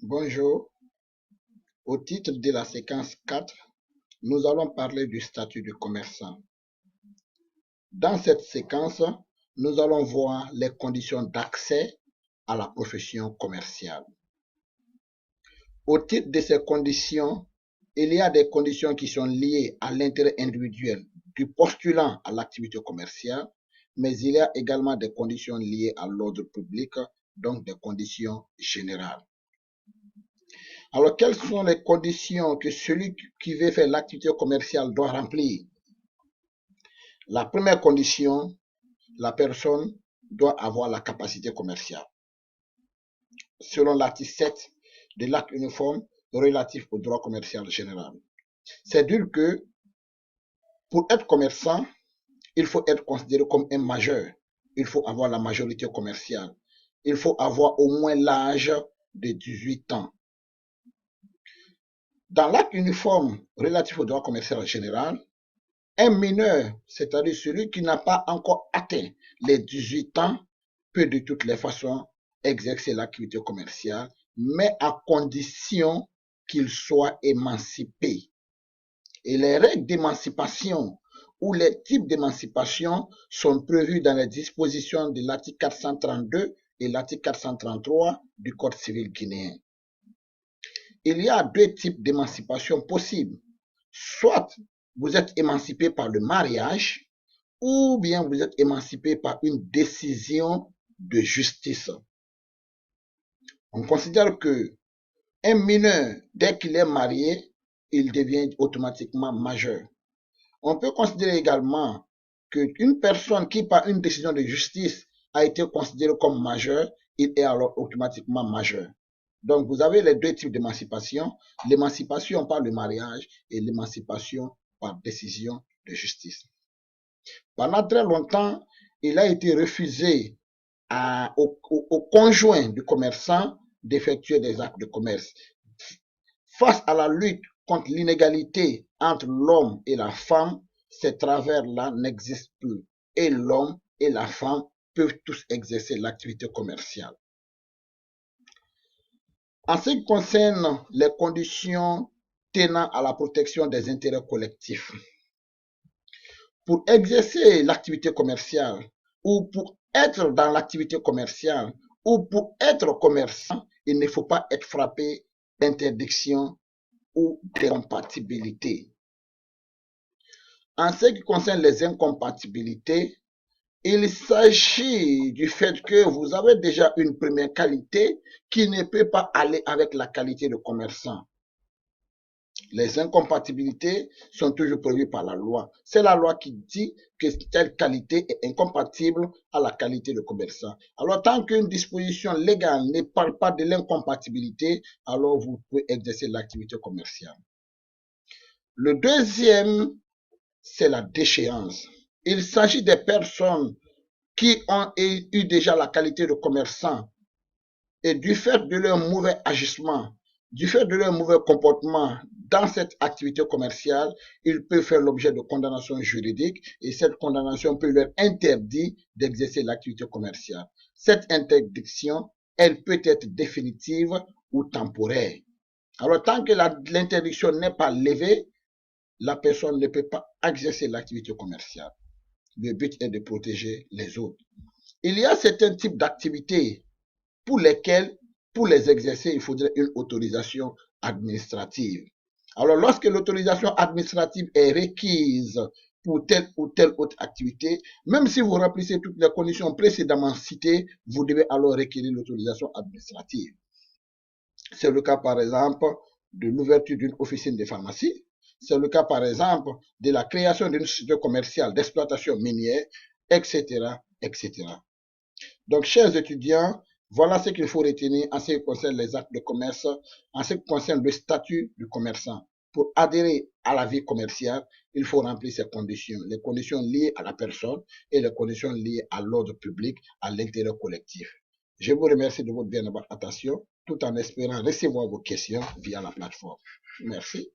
Bonjour, au titre de la séquence 4, nous allons parler du statut du commerçant. Dans cette séquence, nous allons voir les conditions d'accès à la profession commerciale. Au titre de ces conditions, il y a des conditions qui sont liées à l'intérêt individuel du postulant à l'activité commerciale, mais il y a également des conditions liées à l'ordre public, donc des conditions générales. Alors, quelles sont les conditions que celui qui veut faire l'activité commerciale doit remplir? La première condition, la personne doit avoir la capacité commerciale. Selon l'article 7 de l'acte uniforme relatif au droit commercial général. C'est-à-dire que pour être commerçant, il faut être considéré comme un majeur. Il faut avoir la majorité commerciale. Il faut avoir au moins l'âge de 18 ans. Dans l'acte uniforme relatif au droit commercial général, un mineur, c'est-à-dire celui qui n'a pas encore atteint les 18 ans, peut de toutes les façons exercer l'activité commerciale, mais à condition qu'il soit émancipé. Et les règles d'émancipation ou les types d'émancipation sont prévus dans les dispositions de l'article 432 et l'article 433 du Code civil guinéen. Il y a deux types d'émancipation possibles. Soit vous êtes émancipé par le mariage, ou bien vous êtes émancipé par une décision de justice. On considère que un mineur, dès qu'il est marié, il devient automatiquement majeur. On peut considérer également qu'une personne qui, par une décision de justice, a été considérée comme majeure, il est alors automatiquement majeur. Donc, vous avez les deux types d'émancipation, l'émancipation par le mariage et l'émancipation par décision de justice. Pendant très longtemps, il a été refusé au conjoint du commerçant d'effectuer des actes de commerce. Face à la lutte contre l'inégalité entre l'homme et la femme, ces travers-là n'existent plus et l'homme et la femme peuvent tous exercer l'activité commerciale. En ce qui concerne les conditions tenant à la protection des intérêts collectifs, pour exercer l'activité commerciale ou pour être dans l'activité commerciale ou pour être commerçant, il ne faut pas être frappé d'interdiction ou d'incompatibilité. En ce qui concerne les incompatibilités, il s'agit du fait que vous avez déjà une première qualité qui ne peut pas aller avec la qualité de commerçant. Les incompatibilités sont toujours prévues par la loi. C'est la loi qui dit que telle qualité est incompatible à la qualité de commerçant. Alors, tant qu'une disposition légale ne parle pas de l'incompatibilité, alors vous pouvez exercer l'activité commerciale. Le deuxième, c'est la déchéance. Il s'agit des personnes qui ont eu déjà la qualité de commerçant et du fait de leur mauvais agissement, du fait de leur mauvais comportement dans cette activité commerciale, ils peuvent faire l'objet de condamnation juridique et cette condamnation peut leur interdire d'exercer l'activité commerciale. Cette interdiction, elle peut être définitive ou temporaire. Alors, tant que l'interdiction n'est pas levée, la personne ne peut pas exercer l'activité commerciale. Le but est de protéger les autres. Il y a certains types d'activités pour lesquelles, pour les exercer, il faudrait une autorisation administrative. Alors, lorsque l'autorisation administrative est requise pour telle ou telle autre activité, même si vous remplissez toutes les conditions précédemment citées, vous devez alors requérir l'autorisation administrative. C'est le cas, par exemple, de l'ouverture d'une officine de pharmacie. C'est le cas, par exemple, de la création d'une société commerciale d'exploitation minière, etc., etc. Donc, chers étudiants, voilà ce qu'il faut retenir en ce qui concerne les actes de commerce, en ce qui concerne le statut du commerçant. Pour adhérer à la vie commerciale, il faut remplir ces conditions, les conditions liées à la personne et les conditions liées à l'ordre public, à l'intérêt collectif. Je vous remercie de votre bien attention, tout en espérant recevoir vos questions via la plateforme. Merci.